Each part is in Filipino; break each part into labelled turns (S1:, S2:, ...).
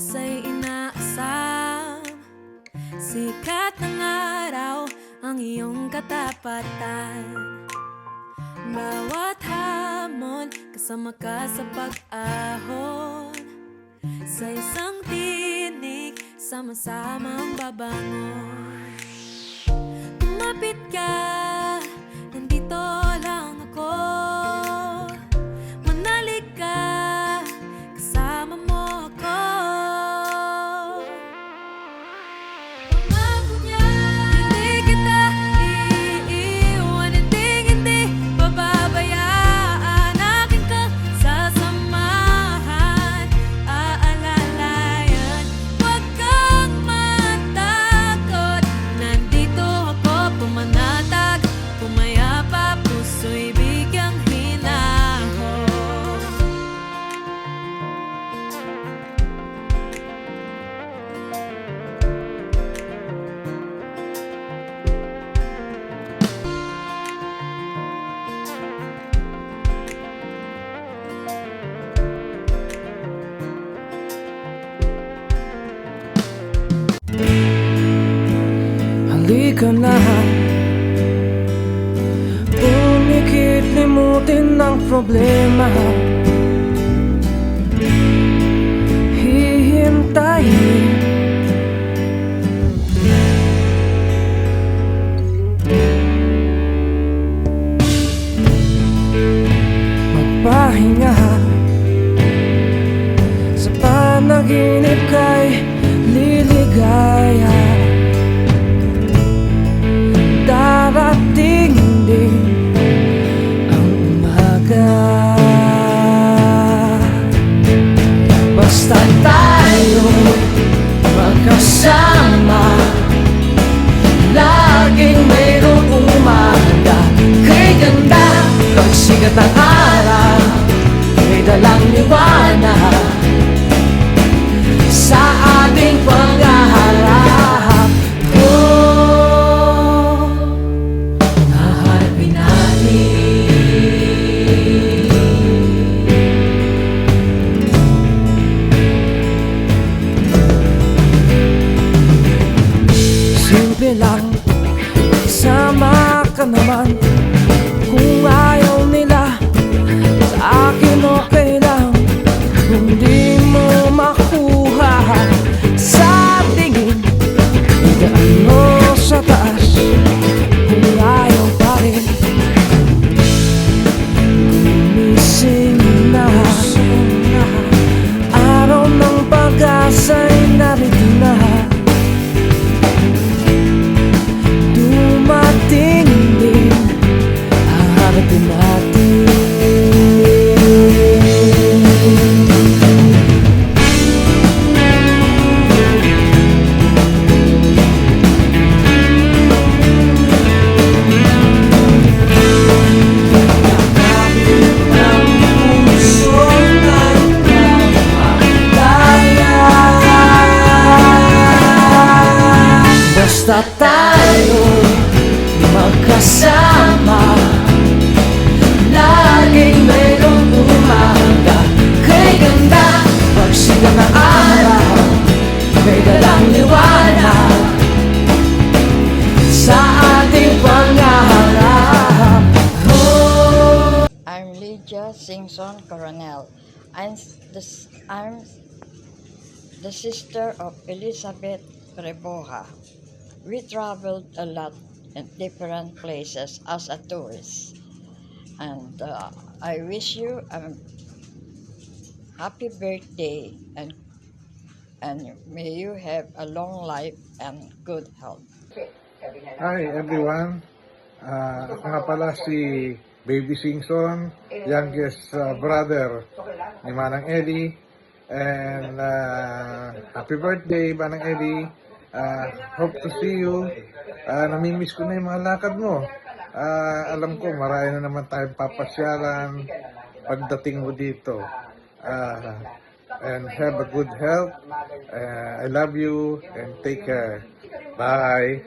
S1: pag-asa'y inaasam. Sikat ng araw ang iyong katapatan. Bawat hamon kasama ka sa pag-ahon. Sa isang tinig, sama-samang babangon. Kumapit ka, nandito lang ako. Manalig ka, kasama mo ako. Pangako niya, hindi kita iiwan, hindi pababayaan. Aking kasasamahan, aalalayan. Huwag kang matakot, nandito ako pumanatag. Pumayapa, puso'y bigyang hinahon.
S2: Halika na, umikit, limutin ang problema. Hihintayin magpahinga. Sa panaginip kay liligaya. Darating din ang umaga. Basta tayo magkasama, laging mayroong umaga. Kay ganda, pagsikat ng araw, may dalang liwanag sa ating paghaharap. Haharapin natin simple lang, isama ka naman. Kung ayaw nila, sa akin okay lang. Kung di mo makuha sa tingin, idaan mo sa taas. Kung ayaw pa rin, gumising na. Araw ng pag-asa'y narito na. Dumating din, haharapin natin. Basta tayo magkasama, laging mayroong umaga. Kay ganda, pagsikat ng araw, may dalang liwanag sa ating panghaharap.
S3: I'm Lydia Singson Coronel. I'm the sister of Elizabeth Reboja. We traveled a lot in different places as a tourist. And I wish you a happy birthday and may you have a long life and good health.
S4: Hi everyone, ako nga pala si Baby Singson, youngest brother ni Manang Eddie. And happy birthday Manang Eddie, hope to see you. Namimiss ko na yung mga lakad mo. Alam ko marami na naman tayong papasyalan pagdating mo dito. And have a good health. I love you and take care. Bye.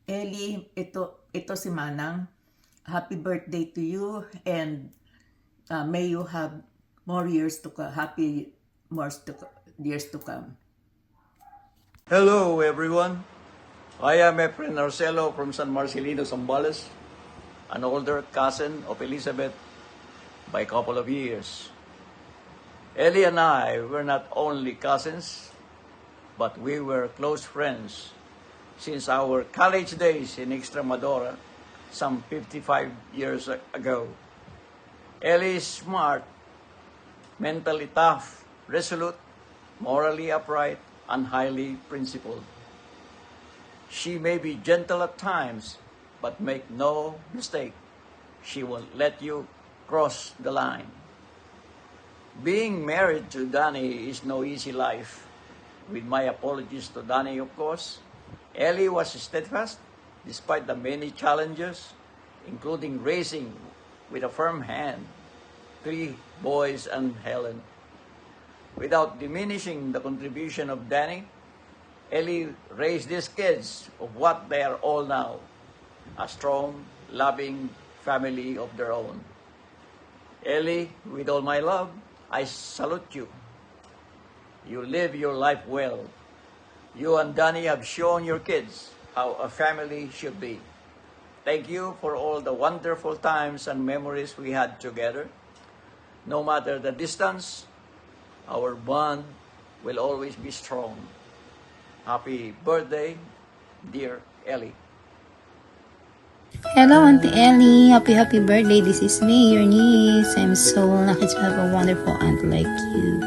S5: Ellie, ito si Manang. Happy birthday to you and may you have more years to come, happy more years to come.
S6: Hello, everyone. I am Efren Arcelo from San Marcelino, Zambales, an older cousin of Elizabeth by a couple of years. Ellie and I were not only cousins, but we were close friends since our college days in Extremadura some 55 years ago. Ellie is smart, mentally tough, resolute, morally upright, and highly principled. She may be gentle at times, but make no mistake, she won't let you cross the line. Being married to Danny is no easy life. With my apologies to Danny, of course, Ellie was steadfast despite the many challenges, including raising with a firm hand 3 boys and Helen. Without diminishing the contribution of Danny, Ellie raised these kids of what they are all now, a strong, loving family of their own. Ellie, with all my love, I salute you. You live your life well. You and Danny have shown your kids how a family should be. Thank you for all the wonderful times and memories we had together. No matter the distance, our bond will always be strong. Happy birthday, dear Ellie.
S7: Hello, Auntie Ellie. Happy birthday. This is me, your niece. I'm so lucky to have a wonderful aunt like you.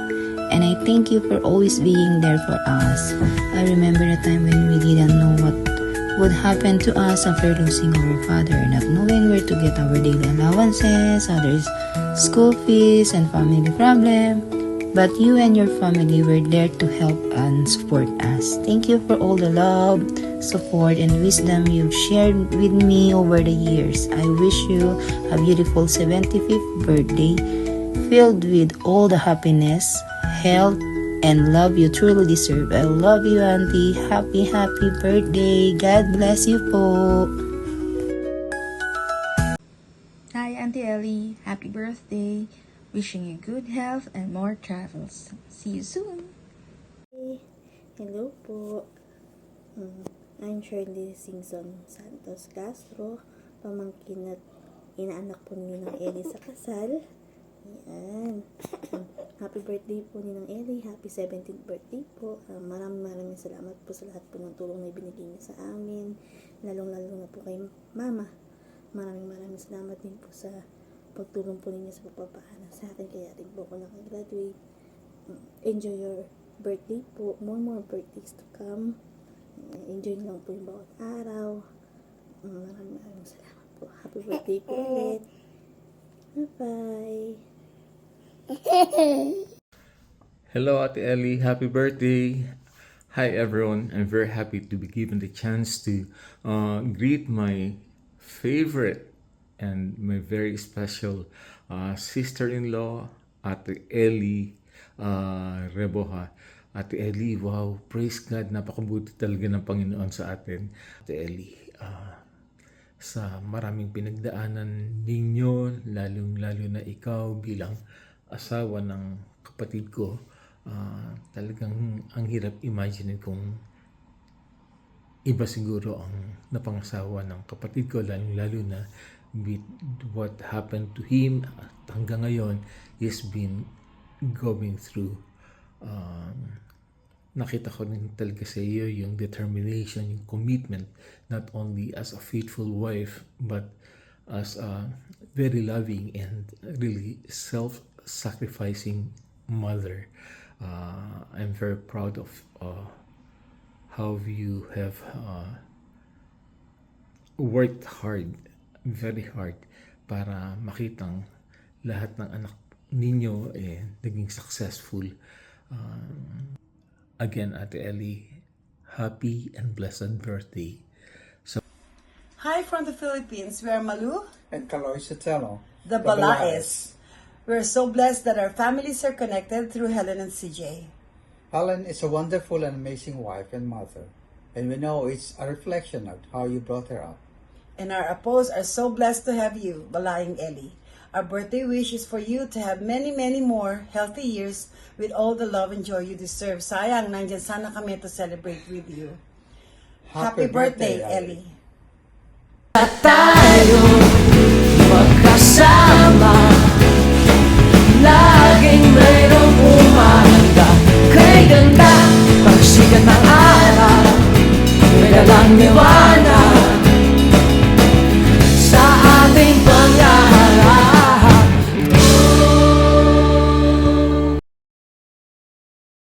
S7: And I thank you for always being there for us. I remember the time when we didn't know what would happen to us after losing our father, not knowing where to get our daily allowances, others' school fees, and family problem. But you and your family were there to help and support us. Thank you for all the love, support, and wisdom you've shared with me over the years. I wish you a beautiful 75th birthday, filled with all the happiness, health, and love you truly deserve. I love you, Auntie. Happy birthday. God bless you po.
S8: Hi, Auntie Ellie. Happy birthday. Wishing you good health and more travels. See you soon.
S9: Hello po. I'm Shirley Singson Santos Castro, pamangkin at inaanak po ni Ninang Ellie sa kasal. Ayan. Happy birthday po Ninang Ellie. Happy 17th birthday po. Maraming salamat po sa lahat po ng tulong na ibinigay niyo sa amin. Lalong-lalo na po kay Mama. Maraming salamat din po sa pagtulong po ninyo sa pagpapaanak sa akin, kaya rin po ako nakagraduate. Enjoy your birthday po. More birthdays to come. Enjoy lang po yung bawat araw. Maraming salamat po. Happy birthday po ulit. Bye-bye.
S10: Hello, Ate Ellie. Happy birthday. Hi, everyone. I'm very happy to be given the chance to greet my favorite and my very special sister-in-law, Ate Ellie Reboha. Ate Ellie, wow, praise God, napakabuti talaga ng Panginoon sa atin. Ate Ellie, sa maraming pinagdaanan ninyo, lalo na ikaw bilang asawa ng kapatid ko, talagang ang hirap imagine kung iba siguro ang napangasawa ng kapatid ko, lalo na with what happened to him at hanggang ngayon he's been going through. Nakita ko rin talaga sa iyo yung determination, yung commitment, not only as a faithful wife but as a very loving and really self-sacrificing mother. I'm very proud of how you have worked very hard para makitang lahat ng anak ninyo naging successful. Again, Ate Ellie, happy and blessed birthday.
S11: Hi from the Philippines. We are Malu
S12: and Kaloy Sotelo,
S11: the Balaes. We're so blessed that our families are connected through Helen and CJ.
S12: Helen is a wonderful and amazing wife and mother, and we know it's a reflection of how you brought her up.
S11: And our Apos are so blessed to have you, Balaying Ellie. Our birthday wish is for you to have many, many more healthy years with all the love and joy you deserve. Sayang, nandyan sana kami to celebrate with you. Happy birthday, Ellie.
S2: Tayo magkasama, laging mayroong umahanda kay ganda, pagsikat ng araw, may dalang liwanag.